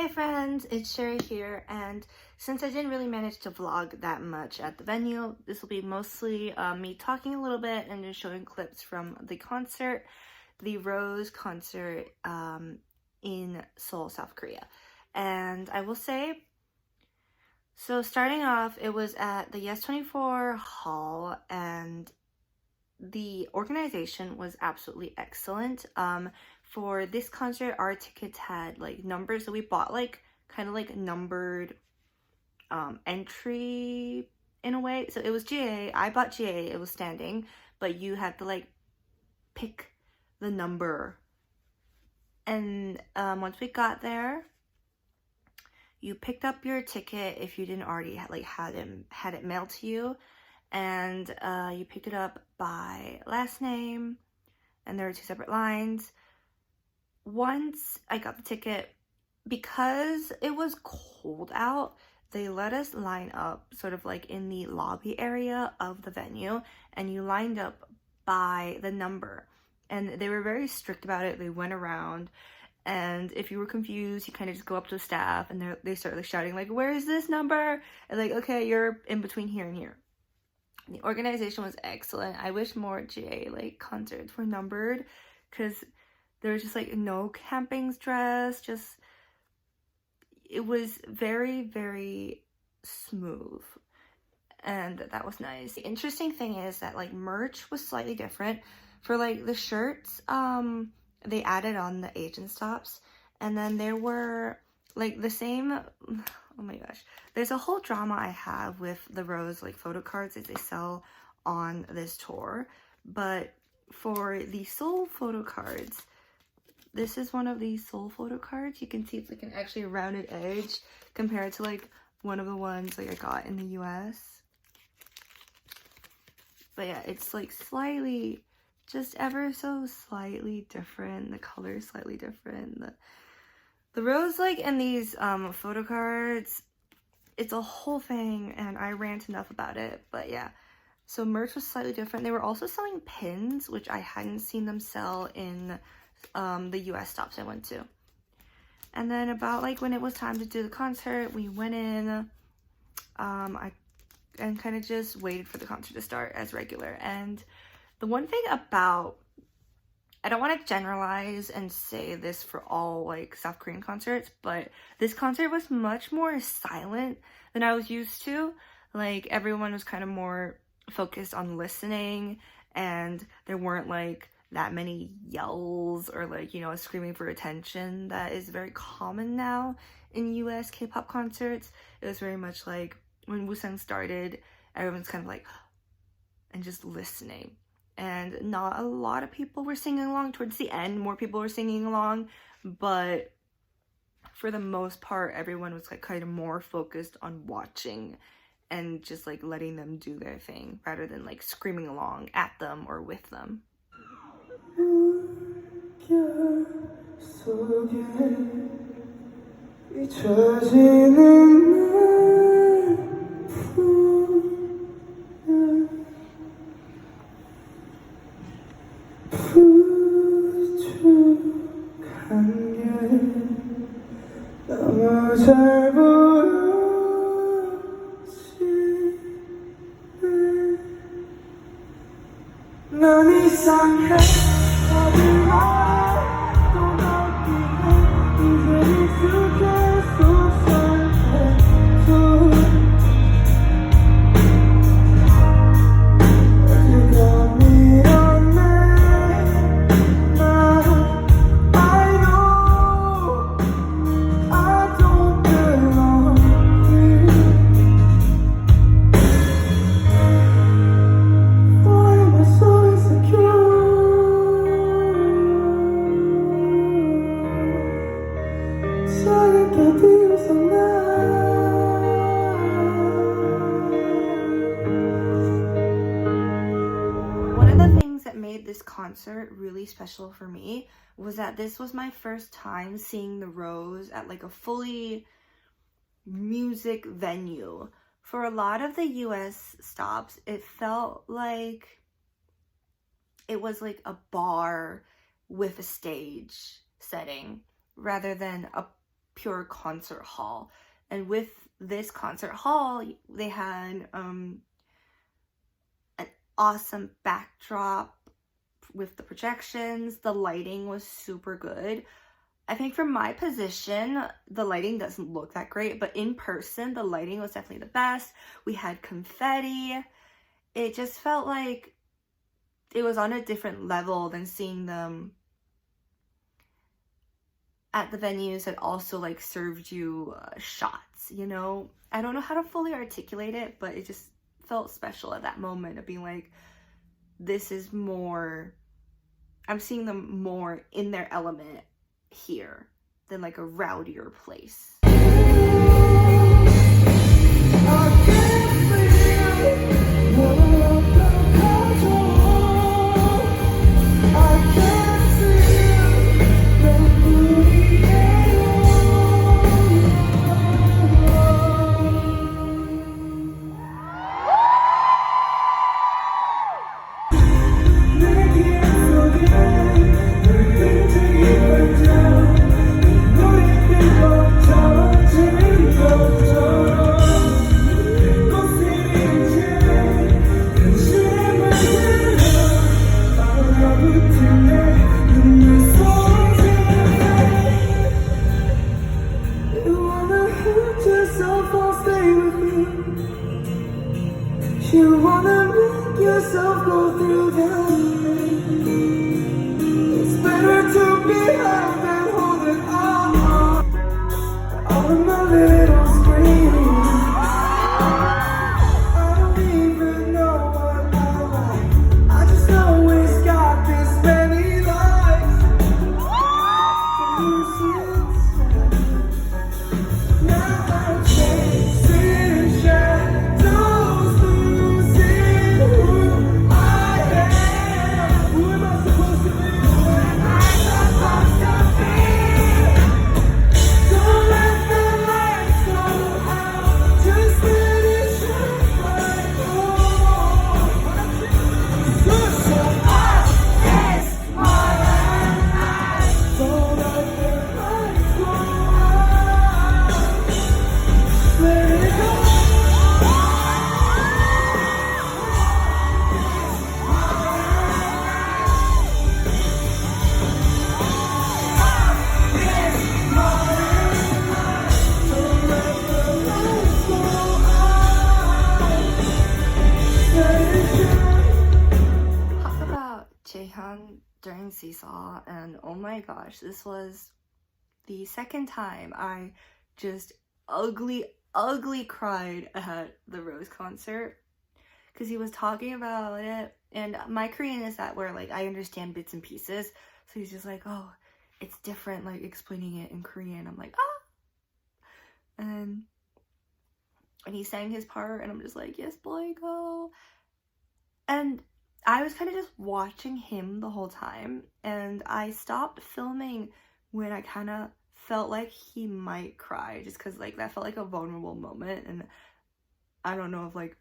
Hi friends, it's Sheri here, and since I didn't really manage to vlog that much at the venue, this will be mostly me talking a little bit and just showing clips from the concert, the Rose concert in Seoul, South Korea. And I will say, so starting off, it was at the Yes24 hall, and the organization was absolutely excellent. For this concert, our tickets had like numbers, so we bought like kind of like numbered entry in a way. So it was GA. I bought GA. It was standing, but you had to like pick the number. And once we got there, you picked up your ticket if you didn't already had it mailed to you, and you picked it up by last name, and there were two separate lines. Once I got the ticket, because it was cold out, they let us line up sort of like in the lobby area of the venue, and you lined up by the number, and they were very strict about it. They went around, and if you were confused, you kind of just go up to the staff, and they start like shouting like, "Where is this number?" And like, "Okay, you're in between here and here." The organization was excellent. I wish more GA like concerts were numbered, because there was just like no camping stress. Just, it was very, very smooth, and that was nice. The interesting thing is that like merch was slightly different. For like the shirts, they added on the Asian stops, and then there were like the same, oh my gosh, there's a whole drama I have with the Rose like photo cards that they sell on this tour. But for the Seoul photo cards, this is one of these Seoul photo cards. You can see it's like an actually rounded edge compared to like one of the ones like I got in the US. But yeah, it's like slightly, just ever so slightly different. The color is slightly different. The Rose like in these photo cards, it's a whole thing, and I rant enough about it. But yeah, so merch was slightly different. They were also selling pins, which I hadn't seen them sell in the US stops I went to. And then about like when it was time to do the concert, we went in, and kind of just waited for the concert to start as regular. And the one thing about, I don't want to generalize and say this for all like South Korean concerts, but this concert was much more silent than I was used to. Like everyone was kind of more focused on listening, and there weren't like that many yells or like, you know, screaming for attention that is very common now in US K-pop concerts. It was very much like when Woosung started, everyone's kind of like and just listening, and not a lot of people were singing along. Towards the end, more people were singing along, but for the most part, everyone was like kind of more focused on watching and just like letting them do their thing rather than like screaming along at them or with them. One of the things that made this concert really special for me was that this was my first time seeing the Rose at like a fully music venue. For a lot of the US stops, it felt like it was like a bar with a stage setting rather than a pure concert hall. And with this concert hall, they had an awesome backdrop with the projections. The lighting was super good. I think from my position, the lighting doesn't look that great, but in person, the lighting was definitely the best. We had confetti. It just felt like it was on a different level than seeing them at the venues that also like served you shots, you know? I don't know how to fully articulate it, but it just felt special at that moment of being like, this is more, I'm seeing them more in their element here than like a rowdier place. You wanna make yourself go through them. It's better to be held than holding on. All of my little screams, I don't even know what I like. I just know it's got this many lies. Now I'm chasing shadows, losing who I am. Who am I supposed to be? Who am I supposed to be? Don't let the lights go out. Just let it shine bright. Good, so I is my eyes. Don't let the lights go out. Let it go. Talk about Jaehyun during Seesaw, and oh my gosh, this was the second time I just ugly cried at the Rose concert, because he was talking about it, and my Korean is that where like I understand bits and pieces, so he's just like, oh, it's different, like explaining it in Korean. I'm like, ah, and he sang his part, and I'm just like, yes boy, go. And I was kind of just watching him the whole time, and I stopped filming when I kind of felt like he might cry, just because like that felt like a vulnerable moment, and I don't know if like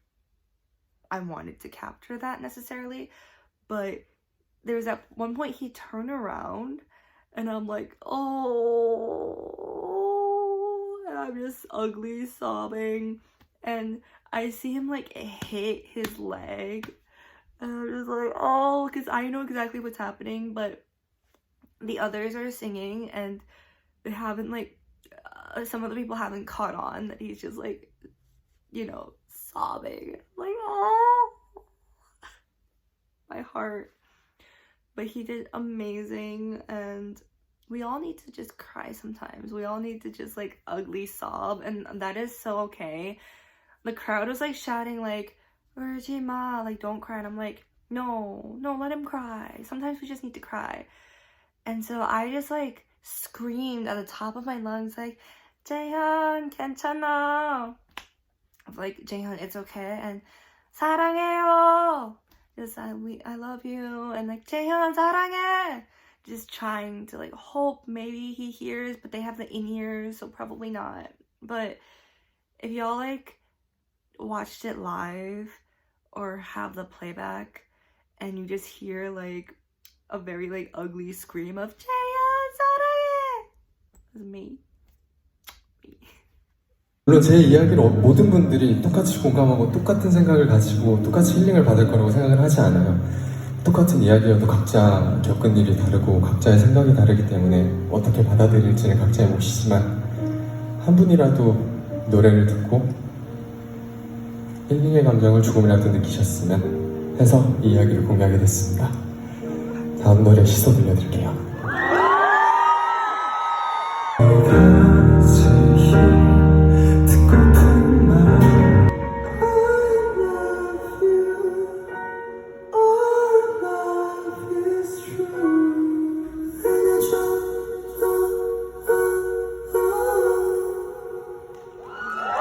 I wanted to capture that necessarily, but there was at one point he turned around, and I'm like, oh, and I'm just ugly sobbing, and I see him like hit his leg. And I'm just like, oh, because I know exactly what's happening, but the others are singing, and they haven't, like, some of the people haven't caught on that he's just, like, you know, sobbing. Like, oh, my heart. But he did amazing, and we all need to just cry sometimes. We all need to just, like, ugly sob, and that is so okay. The crowd was, like, shouting, like, Urjima, like, don't cry, and I'm like, no, let him cry. Sometimes we just need to cry. And so I just like screamed at the top of my lungs, like, Jaehyun, 괜찮아. I'm like, Jaehyun, it's okay, and 사랑해요, just I love you, and like, Jaehyun, 사랑해, just trying to like hope maybe he hears, but they have the in-ears, so probably not. But if y'all like watched it live or have the playback and you just hear like a very like ugly scream of Jaehyun, 사랑해, it's me. 물론 제 이야기를 모든 분들이 똑같이 공감하고 똑같은 생각을 가지고 똑같이 힐링을 받을 거라고 생각을 하지 않아요. 똑같은 이야기여도 각자 겪은 일이 다르고 각자의 생각이 다르기 때문에 어떻게 받아들일지는 각자의 몫이지만 한 분이라도 노래를 듣고 힐링의 감정을 조금이라도 느끼셨으면 해서 이 이야기를 공개하게 됐습니다. 다음 노래 시소 들려드릴게요. 듣고픈 말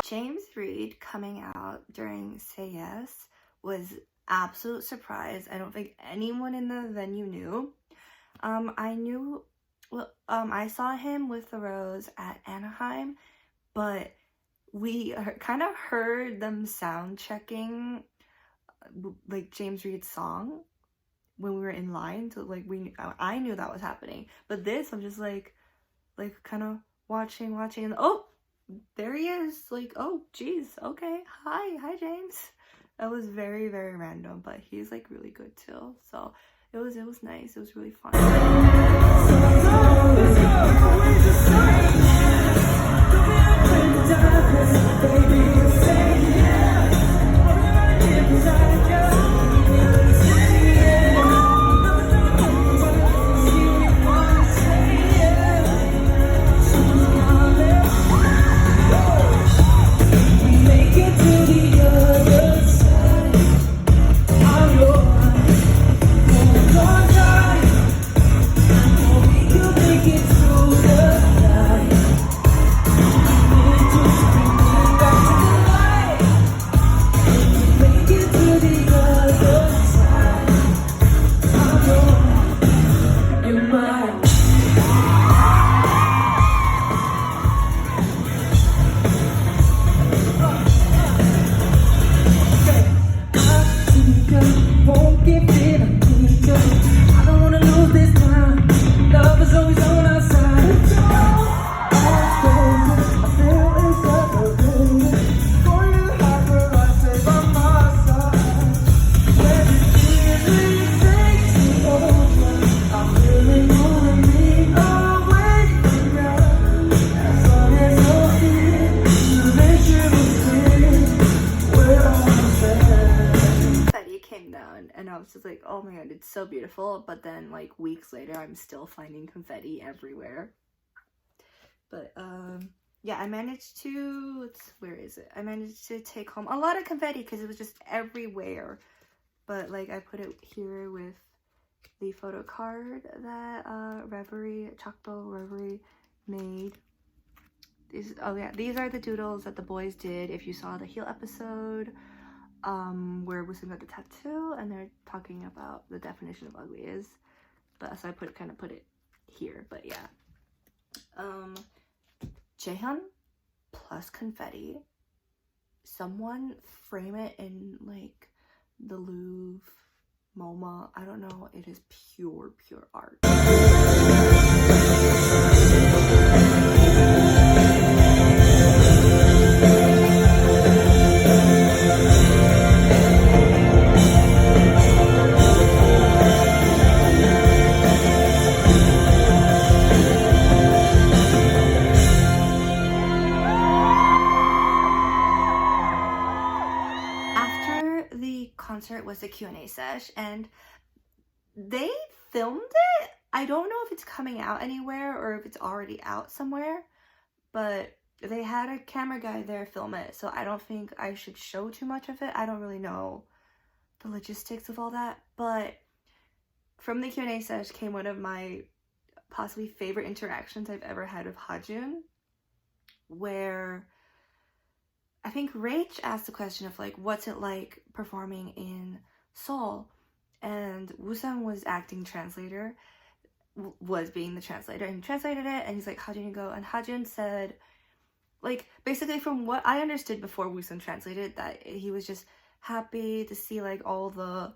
James Reid coming out during Say Yes was absolute surprise. I don't think anyone in the venue knew. I knew, well, I saw him with the Rose at Anaheim, but we kind of heard them sound checking like James Reid's song when we were in line. So like I knew that was happening, but this I'm just like kind of watching, and oh, there he is. Like, oh geez, okay, hi James. That was very random, but he's like really good too. So it was nice. It was really fun. And I was just like, oh my god, it's so beautiful. But then like weeks later I'm still finding confetti everywhere. But yeah, I managed to, where is it? I managed to take home a lot of confetti because it was just everywhere. But like I put it here with the photo card that Chakbo Reverie made. Oh yeah, these are the doodles that the boys did. If you saw the heel episode, where Woosung got the tattoo, and they're talking about the definition of ugly is. But so I kind of put it here. But yeah, Jaehyun plus confetti. Someone frame it in like the Louvre, MoMA. I don't know. It is pure art. Concert was the Q&A sesh, and they filmed it. I don't know if it's coming out anywhere or if it's already out somewhere, but they had a camera guy there film it, so I don't think I should show too much of it. I don't really know the logistics of all that, but from the Q&A sesh came one of my possibly favorite interactions I've ever had with Hajun, where I think Rach asked the question of like, what's it like performing in Seoul? And Woosung was acting translator, was being the translator, and he translated it, and he's like, how'd you go? And Hajun said, like, basically from what I understood before Woosung translated, that he was just happy to see like all the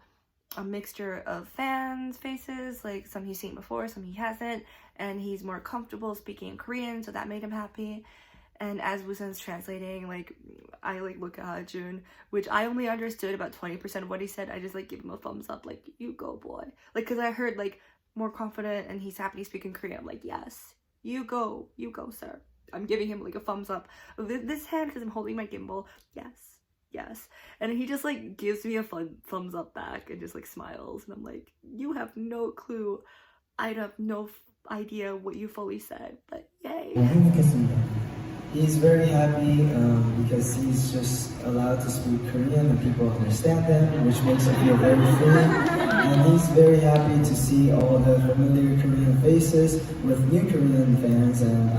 a mixture of fans' faces, like some he's seen before, some he hasn't, and he's more comfortable speaking in Korean, so that made him happy. And as Woosung's translating, like, I like look at Hajun, which I only understood about 20% of what he said. I just like give him a thumbs up, like, you go boy. Like, cause I heard like more confident and he's happy to speak in Korean. I'm like, yes, you go sir. I'm giving him like a thumbs up. This hand, because I'm holding my gimbal, yes. And he just like gives me a fun thumbs up back and just like smiles. And I'm like, you have no clue. I have no idea what you fully said, but yay. He's very happy because he's just allowed to speak Korean and people understand him, which makes him feel very free. And he's very happy to see all the familiar Korean faces with new Korean fans. And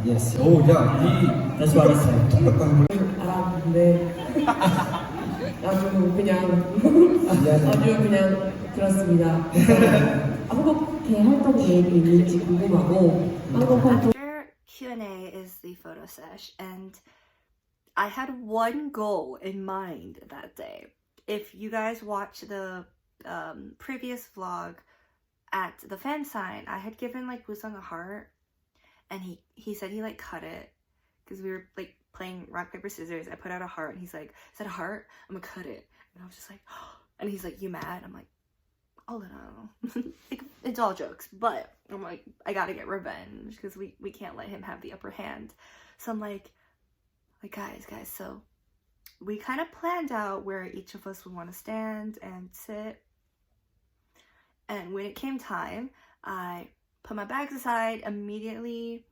yes. 오, 야, That's what he said. 네. 아주 그냥 그렇습니다. 한국 대활동 계획이 있는지 궁금하고 한국 활동 After Q&A is the photo sesh, and I had one goal in mind that day. If you guys watch the previous vlog at the fan sign, I had given like Woosung a heart, and he said he like cut it because we were like playing rock paper scissors. I put out a heart and he's like, is that a heart? I'm gonna cut it. And I was just like, oh. And he's like, you mad? I'm like, oh no. Like, it's all jokes, but I'm like, I gotta get revenge because we can't let him have the upper hand. So I'm like guys, so we kind of planned out where each of us would want to stand and sit. And when it came time, I put my bags aside. Immediately,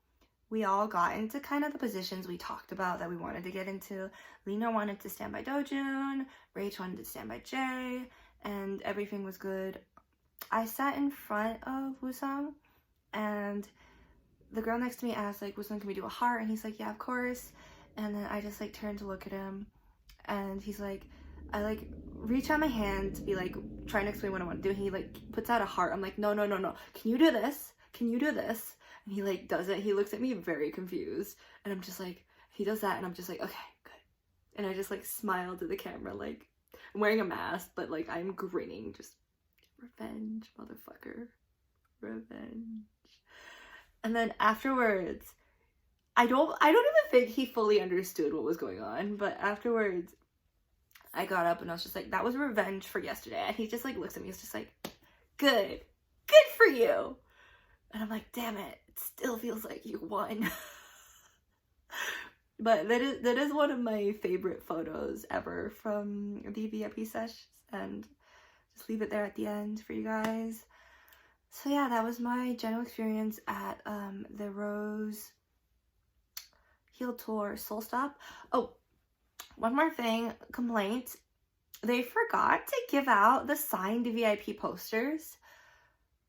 we all got into kind of the positions we talked about that we wanted to get into. Lena wanted to stand by Dojun, Rach wanted to stand by Jay, and everything was good. I sat in front of Woosung, and the girl next to me asked, like, Woosung, can we do a heart? And he's like, yeah, of course. And then I just like turned to look at him, and he's like, I like reach out my hand to be like trying to explain what I want to do. He like puts out a heart. I'm like, no. Can you do this? Can you do this? And he like does it. He looks at me very confused, and I'm just like, he does that, and I'm just like, okay, good. And I just like smile to the camera, like I'm wearing a mask, but like I'm grinning, just revenge, motherfucker, revenge. And then afterwards, I don't even think he fully understood what was going on, but afterwards I got up and I was just like, that was revenge for yesterday. And he just like looks at me, he's just like, good for you. And I'm like, damn it, it still feels like you won. But that is one of my favorite photos ever from the VIP sessions, and just leave it there at the end for you guys. So yeah, that was my general experience at the Rose Heel Tour Seoul Stop. Oh, one more thing, complaint. They forgot to give out the signed VIP posters.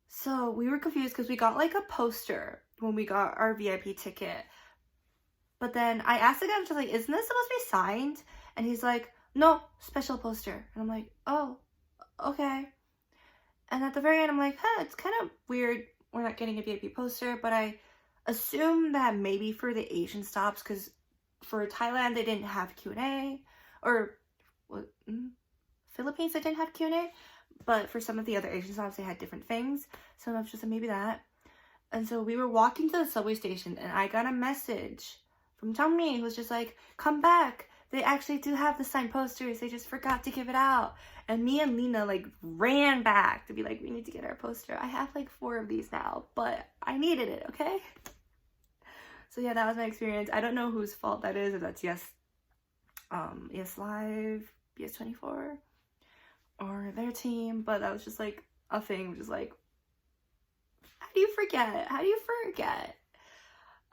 So we were confused because we got like a poster when we got our VIP ticket. But then I asked the guy, I'm just like, isn't this supposed to be signed? And he's like, no, special poster. And I'm like, oh, okay. And at the very end, I'm like, it's kind of weird we're not getting a VIP poster, but I assume that maybe for the Asian stops, because for Thailand, they didn't have Q&A, or Philippines, they didn't have Q&A, but for some of the other Asian stops, they had different things. So I was just like, maybe that. And so we were walking to the subway station, and I got a message from Jungmi, who was just like, come back. They actually do have the signed posters. They just forgot to give it out. And me and Lena like ran back to be like, we need to get our poster. I have like 4 of these now, but I needed it, okay? So yeah, that was my experience. I don't know whose fault that is, if that's Yes Live, BS24, or their team, but that was just like a thing, just like, how do you forget? How do you forget?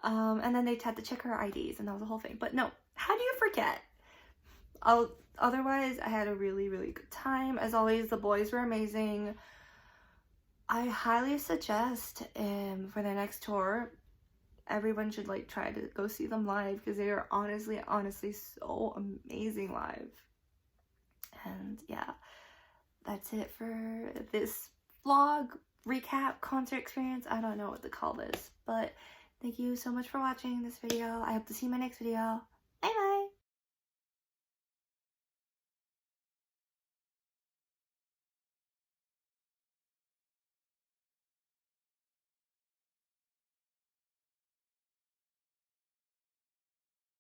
And then they had to check her IDs, and that was the whole thing. But no, how do you forget? Otherwise, I had a really, really good time. As always, the boys were amazing. I highly suggest for their next tour, everyone should like try to go see them live, because they are honestly so amazing live. And yeah, that's it for this vlog recap concert experience. I don't know what to call this, but thank you so much for watching this video. I hope to see you in my next video.